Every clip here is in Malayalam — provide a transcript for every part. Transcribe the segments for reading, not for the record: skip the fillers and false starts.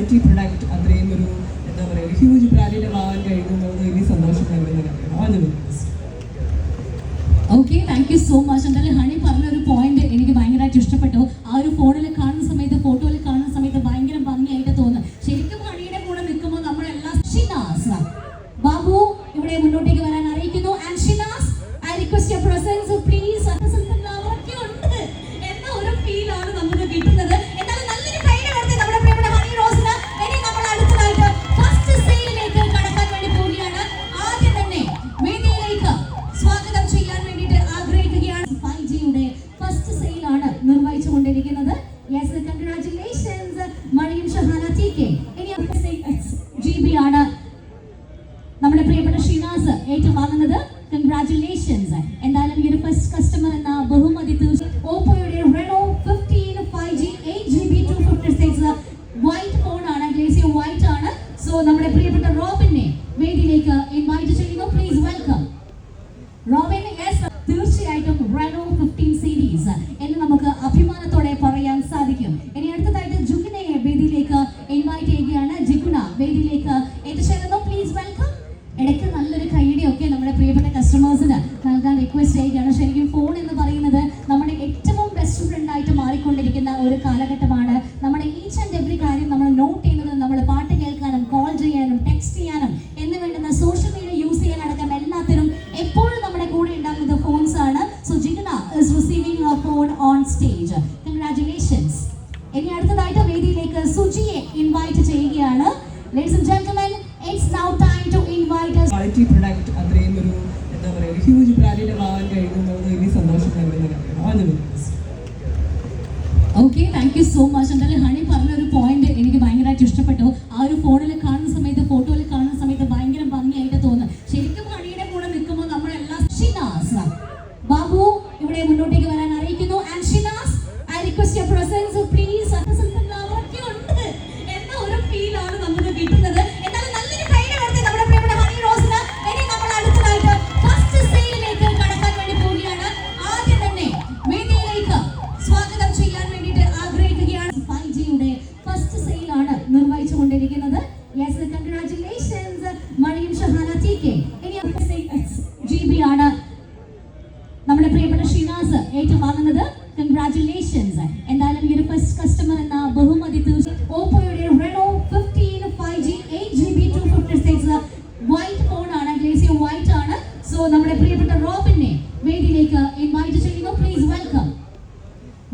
ക്വാളിറ്റി പ്രൊഡക്റ്റ് അത്രയും ഒരു എന്താ പറയുക ഹ്യൂജ് ബ്രാൻഡിൻ്റെ വാങ്ങാൻ കഴിയുന്നത് വലിയ സന്തോഷം നൽകുന്ന കാര്യമാണ്. Okay, thank you so much. എന്തായാലും ഹണി പറഞ്ഞ ഒരു പോയിന്റ് എനിക്ക് ഭയങ്കരമായിട്ട് ഇഷ്ടപ്പെട്ടു. ആ ഒരു ഫോണിൽ കാണുന്ന സമയത്ത്, ഫോട്ടോയിൽ കാണുന്ന സമയത്ത് ഭയങ്കര ഭംഗിയായിട്ട് തോന്നുന്നു. ശരിക്കും ഹണിയുടെ കൂടെ നിൽക്കുമ്പോൾ നമ്മളെല്ലാം ഷിനാസ് ബാബു ഇവിടെ മുന്നോട്ടേക്ക് വരാൻ അറിയിക്കുന്നു. And Shinas, I request your presence please. അവരൊക്കെ ഉണ്ട് എന്ന ഒരു ഫീലാണ് നമുക്ക് കിട്ടുന്നത്. എന്നാലും നല്ലൊരു കൈയ്യടി കൊടുത്ത് നമ്മുടെ പ്രിയപ്പെട്ട ഹണി റോസിന്. ഇനി നമ്മൾ അടുത്തതായിട്ട് ഫസ്റ്റ് സെയിലിലേക്ക് കടക്കാൻ വേണ്ടി പോവുകയാണ്. ആദ്യം തന്നെ വേദിയിലേക്ക് സ്വാഗതം ചെയ്യാൻ വേണ്ടിയിട്ട് ആഗ്രഹിക്കുകയാണ്. 5Gയുടെ ഫസ്റ്റ് സെയിലാണ് നിർവഹിച്ചുകൊണ്ടിരിക്കുന്നത്. Yes, congratulations Mariyam Shahana TK. ഇനി GB ആണ് നമ്മുടെ പ്രിയപ്പെട്ട ഷിനാസ് ഏറ്റുവാങ്ങുന്നത്. കൺഗ്രാറ്റുലേഷൻസ്. എന്തായാലും ഈ ഒരു ഫസ്റ്റ് കസ്റ്റമർ എന്ന ബഹുമതി ഓപ്പോയുടെ Reno 15 5G 8GB 256 white phone ആണ്, ഗ്ലേസി വൈറ്റ് ആണ്. സോ നമ്മുടെ പ്രിയപ്പെട്ട റോബിനെ വേദിയിലേക്ക് ഇൻവൈറ്റ് ചെയ്യുന്നു. Please welcome Robin. യെസ്, തീർച്ചയായിട്ടും Reno 15 സീരീസ് എന്ന് നമുക്ക് അഭിമാനത്തോടെ പറയാൻ സാധിക്കും. ഇനി അടുത്തതായിട്ട് ജുഗിനയെ വേദിയിലേക്ക് ഇൻവൈറ്റ് ചെയ്യുകയാണ്. ജിഗുന വേദിയിലേക്ക് എത്തിച്ചേരുന്നു. Please welcome. ഇടയ്ക്ക് നല്ലൊരു കൈയ്യടിയൊക്കെ നമ്മുടെ പ്രിയപ്പെട്ട കസ്റ്റമേഴ്സിന് നൽകാൻ റിക്വസ്റ്റ് ചെയ്യുകയാണ്. ശരിക്കും ഫോൺ എന്ന് പറയുന്നത് നമ്മുടെ ഏറ്റവും ബെസ്റ്റ് ഫ്രണ്ട് ആയിട്ട് മാറിക്കൊണ്ടിരിക്കുന്ന ഒരു കാലഘട്ടമാണ്. നമ്മുടെ ഈച്ച് ആൻഡ് എവറി കാര്യം നമ്മൾ നോട്ട് ചെയ്യുന്നത്, നമ്മൾ പാട്ട് കേൾക്കാനും കോൾ ചെയ്യാനും ടെക്സ്റ്റ് ചെയ്യാനും എന്ന് വേണ്ടുന്ന സോഷ്യൽ മീഡിയ യൂസ് ചെയ്യാനടക്കം എല്ലാത്തിനും എപ്പോഴും നമ്മുടെ കൂടെ ഉണ്ടാകുന്നത് ഫോൺസ് ആണ്. So Jigna is receiving your phone on stage. Congratulations. ഇനി അടുത്തതായിട്ട് വേദിയിലേക്ക് സുജിയെ ഇൻവൈറ്റ് ചെയ്യുകയാണ്. Ladies and gentlemen, it's now time to invite us. Quality product അത്രയും ഒരു എന്താ പറയുക ഹ്യൂജ് ബ്രാൻഡിൻ്റെ വാങ്ങാൻ കഴിയുന്നത് വലിയ സന്തോഷം നൽകുന്ന കാര്യമാണ്. Okay, thank you so much. എന്തായാലും ഹണി പറഞ്ഞ ഒരു പോയിന്റ് എനിക്ക് ഭയങ്കരമായിട്ട് ഇഷ്ടപ്പെട്ടു. ആ ഒരു ഫോണിൽ കാണുന്ന സമയത്ത്, ഫോട്ടോയിൽ കാണുന്ന സമയത്ത് ഭയങ്കര ഭംഗിയായിട്ട് തോന്നുന്നു. ശരിക്കും ഹണിയുടെ കൂടെ നിൽക്കുമ്പോൾ നമ്മളെല്ലാം ഷിനാസ് ബാബു ഇവിടെ മുന്നോട്ടേക്ക് വരാൻ അറിയിക്കുന്നു. And Shinas, I request your presence please. അവരൊക്കെ ഉണ്ട് എന്ന ഒരു ഫീലാണ് നമുക്ക് കിട്ടുന്നത്. എന്നാലും നല്ലൊരു കൈയ്യടി കൊടുത്ത് നമ്മുടെ പ്രിയപ്പെട്ട ഹണി റോസിന്. ഇനി നമ്മൾ അടുത്തതായിട്ട് ഫസ്റ്റ് സെയിലിലേക്ക് കടക്കാൻ വേണ്ടി പോവുകയാണ്. ആദ്യം തന്നെ വേദിയിലേക്ക് സ്വാഗതം ചെയ്യാൻ വേണ്ടിയിട്ട് ആഗ്രഹിക്കുകയാണ്. 5Gയുടെ ഫസ്റ്റ് സെയിലാണ് നിർവഹിച്ചുകൊണ്ടിരിക്കുന്നത്. Yes, congratulations Mariyam Shahana TK. ഇനി GB ആണ് നമ്മുടെ പ്രിയപ്പെട്ട ഷിനാസ് ഏറ്റുവാങ്ങുന്നത്. കൺഗ്രാറ്റുലേഷൻസ്. എന്തായാലും ഈ ഒരു ഫസ്റ്റ് കസ്റ്റമർ എന്ന ബഹുമതി ഓപ്പോയുടെ Reno 15 5G 8GB 256 white phone ആണ്, ഗ്ലേസി വൈറ്റ് ആണ്. സോ നമ്മുടെ പ്രിയപ്പെട്ട റോബിനെ വേദിയിലേക്ക് ഇൻവൈറ്റ് ചെയ്യുന്നു. Please welcome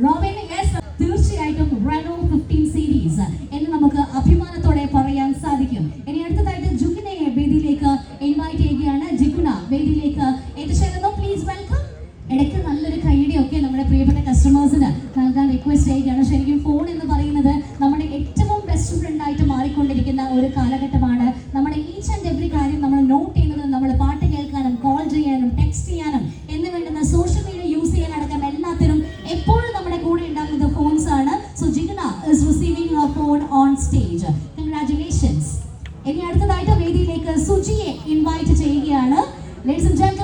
Robin. യെസ്, തീർച്ചയായിട്ടും Reno 15 സീരീസ് എന്ന് നമുക്ക് അഭിമാനത്തോടെ പറയാൻ സാധിക്കും. ഇനി അടുത്തതായിട്ട് ജുഗിനയെ വേദിയിലേക്ക് ഇൻവൈറ്റ് ചെയ്യുകയാണ്. ജിഗുന വേദിയിലേക്ക് എത്തിച്ചേരുന്നു. Please welcome. ഇടയ്ക്ക് നല്ലൊരു കൈയ്യടിയൊക്കെ നമ്മുടെ പ്രിയപ്പെട്ട കസ്റ്റമേഴ്സിന് നൽകാൻ റിക്വസ്റ്റ് ചെയ്യുകയാണ്. ശരിക്കും ഫോൺ എന്ന് പറയുന്നത് നമ്മുടെ ഏറ്റവും ബെസ്റ്റ് ഫ്രണ്ട് ആയിട്ട് മാറിക്കൊണ്ടിരിക്കുന്ന ഒരു കാലഘട്ടമാണ്. നമ്മുടെ ഈച്ച് ആൻഡ് എവറി കാര്യം നമ്മൾ നോട്ട് ചെയ്യുന്നത്, നമ്മൾ പാട്ട് കേൾക്കാനും കോൾ ചെയ്യാനും ടെക്സ്റ്റ് ചെയ്യാനും എന്ന് വേണ്ടുന്ന സോഷ്യൽ മീഡിയ യൂസ് ചെയ്യാനടക്കം എല്ലാത്തിനും എപ്പോഴും നമ്മുടെ കൂടെ ഉണ്ടാകുന്നത് ഫോൺസ് ആണ്. So Jigna is receiving your phone on stage. Congratulations. ഇനി അടുത്തതായിട്ട് വേദിയിലേക്ക് സുജിയെ ഇൻവൈറ്റ് ചെയ്യുകയാണ്. Ladies and gentlemen,